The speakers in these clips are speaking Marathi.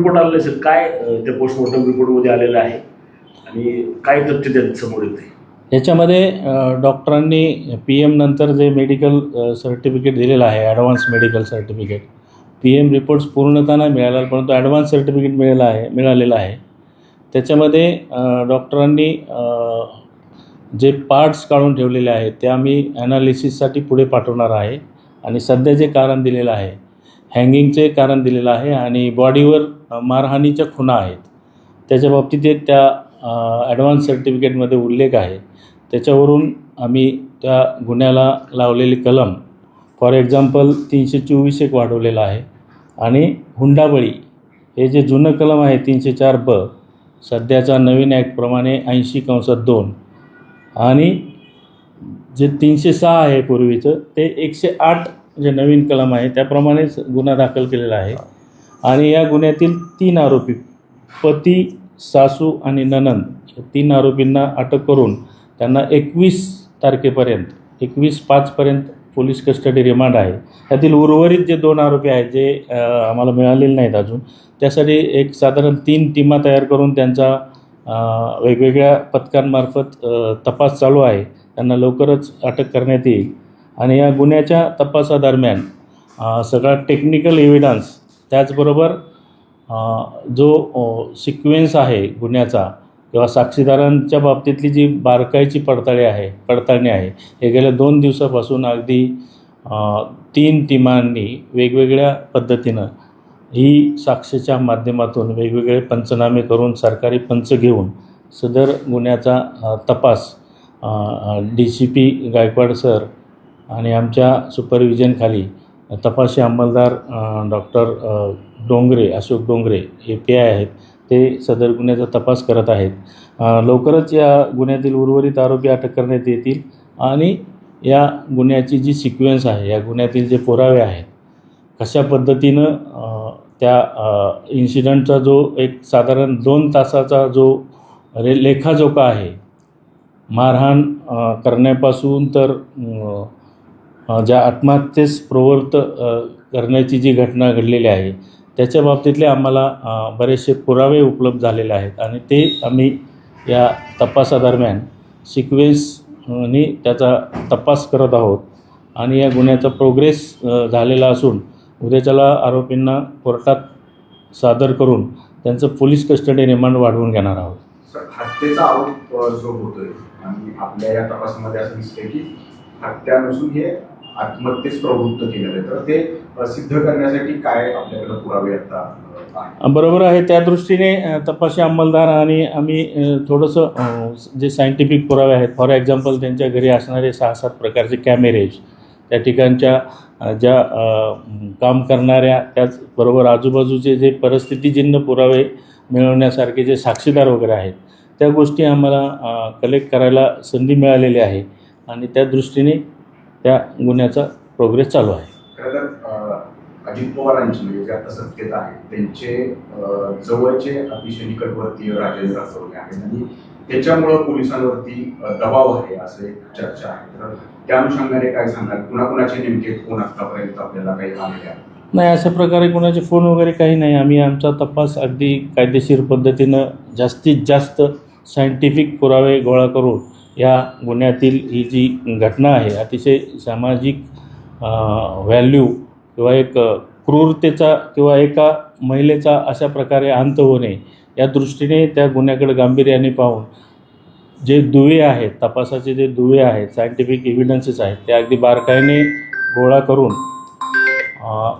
रिपोर्ट आलेला असेल, काय त्या पोस्टमॉर्टम रिपोर्टमध्ये आलेलं आहे आणि काय तथ्य त्यात समोर येते? याच्यामध्ये डॉक्टरांनी PM नंतर जे मेडिकल सर्टिफिकेट दिलेलं आहे, advance medical certificate, PM reports पूर्णतः नाही मिळाला, परंतु ॲडव्हान्स सर्टिफिकेट मिळालेलं आहे. त्याच्यामध्ये डॉक्टरांनी जे पार्ट्स काढून ठेवलेले आहेत ते आम्ही ॲनालिसिससाठी पुढे पाठवणार आहे. आणि सध्या जे कारण दिलेलं आहे, हँगिंगचे कारण दिलेलं आहे आणि बॉडीवर मारहाणीच्या खुणा आहेत, त्याच्या बाबतीत त्या ॲडव्हान्स सर्टिफिकेटमध्ये उल्लेख आहे. त्याच्यावरून आम्ही त्या गुन्ह्याला लावलेली कलम, फॉर एक्झाम्पल 324 एक वाढवलेला आहे. आणि हुंडाबळी हे जे जुनं कलम आहे 304B, सध्याचा नवीन ॲक्टप्रमाणे 80(2) आणि जे 306 आहे पूर्वीचं ते 108 जे नवीन कलम आहे त्याप्रमाणेच गुन्हा दाखल केलेला आहे. आणि या गुन्ह्यातील 3 आरोपी, पती, सासू आणि नणंद, 3 आरोपींना अटक करून त्यांना 21 तारखेपर्यंत, 21/5 पोलीस कस्टडी रिमांड आहे. त्यातील उर्वरित जे 2 आरोपी आहेत जे आम्हाला मिळालेले नाहीत अजून, त्यासाठी एक साधारण 3 टीमा तयार करून त्यांचा वेगवेगळ्या पथकांमार्फत तपास चालू आहे. त्यांना लवकरच अटक करण्यात येईल. आणि या गुन्ह्याच्या तपासादरम्यान सगळा टेक्निकल एव्हिडन्स, त्याचबरोबर जो सिक्वेन्स आहे गुन्ह्याचा किंवा साक्षीदारांच्या बाबतीतली जी बारकाईची पडताळणी आहे, हे गेल्या 2 दिवसापासून अगदी 3 टीमांनी वेगवेगळ्या पद्धतीनं ही साक्षीच्या माध्यमातून वेगवेगळे पंचनामे करून सरकारी पंच घेऊन सदर गुन्ह्याचा तपास DCP गायकवाड सर आणि आमच्या सुपरविजनखाली तपासी अंमलदार डॉक्टर डोंगरे, अशोक डोंगरे हे PI आहेत, ते सदर गुन्ह्याचा तपास करत आहेत. लवकरच या गुन्ह्यातील उर्वरित आरोपी अटक करण्यात येतील. आणि या गुन्ह्याची जी सिक्वेन्स आहे, या गुन्ह्यातील जे पुरावे आहेत, कशा पद्धतीनं त्या इन्सिडंटचा जो एक साधारण 2 तासाचा जो लेखाजोखा आहे, मारहाण करण्यापासून तर ज्या आत्महत्येस प्रवृत्त करण्याची जी घटना घडलेली आहे, त्याच्या बाबतीतले आम्हाला बरेचसे पुरावे उपलब्ध झालेले आहेत. आणि ते आम्ही या तपासादरम्यान सिक्वेन्सनी त्याचा तपास करत आहोत. आणि या गुन्ह्याचा प्रोग्रेस झालेला असून उद्याच्याला आरोपींना कोर्टात सादर करून त्यांचं पोलीस कस्टडी रिमांड वाढवून घेणार आहोत. हत्येचा आरोप जो होतोय आणि आपल्या या तपासामध्ये असं दिसतंय की हत्या नसून हे आत्महत्येस प्रवृत्त केलेलं आहे, तर ते सिद्ध करण्यासाठी काय आपल्याकडे पुरावे आता? बरोबर आहे. त्या दृष्टीने तपासी अंमलदार आणि आम्ही थोडंसं जे सायंटिफिक पुरावे आहेत, फॉर एक्झाम्पल त्यांच्या घरी असणारे 6-7 प्रकारचे कॅमेरेज, त्या ठिकाणच्या ज्या काम करणाऱ्या, त्याचबरोबर आजूबाजूचे जे परिस्थितीजन्य पुरावे मिळवण्यासारखे जे साक्षीदार वगैरे आहेत, त्या गोष्टी आम्हाला कलेक्ट करायला संधी मिळालेली आहे. आणि त्या दृष्टीने त्या गुन्ह्याचा प्रोग्रेस चालू आहे. खरं तर अजित पवारांची, म्हणजे जे आता सत्तेत आहेत, त्यांचे जवळचे अतिशय निकटवर्तीय राजेंद्र आठवले आहेत आणि त्याच्यामुळं पोलिसांवरती दबाव आहे असं एक चर्चा आहे. तर त्या अनुषंगाने काय सांगाल? कुणाकुणाचे नेमके फोन आतापर्यंत आपल्याला काही आलेले आहेत? नाही, अशा प्रकारे कोणाचे फोन वगैरे काही नाही. आम्ही आमचा तपास अगदी कायदेशीर पद्धतीनं जास्तीत जास्त सायंटिफिक पुरावे गोळा करून या गुन्ह्यातील ही जी घटना आहे, अतिशय सामाजिक व्हॅल्यू किंवा एक क्रूरतेचा किंवा एका महिलेचा अशा प्रकारे अंत होणे, या दृष्टीने त्या गुन्ह्याकडे गांभीर्याने पाहून जे दुवे आहेत, तपासाचे जे दुवे आहेत, सायंटिफिक एव्हिडन्सेस आहेत, ते अगदी बारकाईने गोळा करून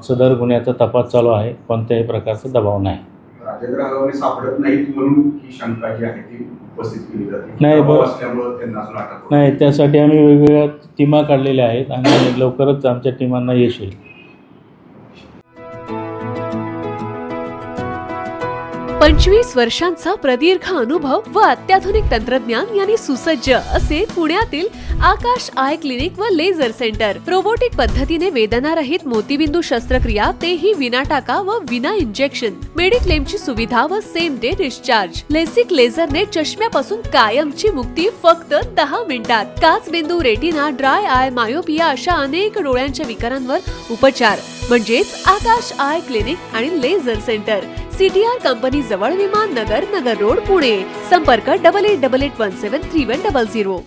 सदर गुन्ह्याचा तपास चालू आहे. कोणत्याही प्रकारचा दबाव नाही. राजेंद्र आठवले सापडत नाहीत म्हणून ही शंका जी आहे ती उपस्थित केली जाते. नाही, असल्यामुळे त्यांना अजून अटक नाही, त्यासाठी आम्ही वेगवेगळ्या टीमा काढलेल्या आहेत आणि लवकरच आमच्या टीमांना यश येईल. 25 वर्षांचा प्रदीर्घ अनुभव व अत्याधुनिक तंत्रज्ञान यांनी सुसज्ज असे पुण्यातील आकाश आय क्लिनिक व लेझर सेंटर. रोबोटिक पद्धतीने वेदनारहित मोतीबिंदू शस्त्रक्रिया, तेही विना टाका व विना इंजेक्शन. मेडिक्लेमची सुविधा व सेम डे डिस्चार्ज. लेसिक लेझरने चष्म्यापासून कायमची मुक्ती फक्त 10 मिनिटात. काचबिंदू, रेटिना, ड्राय आय, मायोपिया अशा अनेक डोळ्यांच्या विकारांवर उपचार. म्हणजेच आकाश आय क्लिनिक आणि लेझर सेंटर, CTR कंपनी जवळ, विमान नगर, नगर रोड, पुणे. संपर्क 8888173100.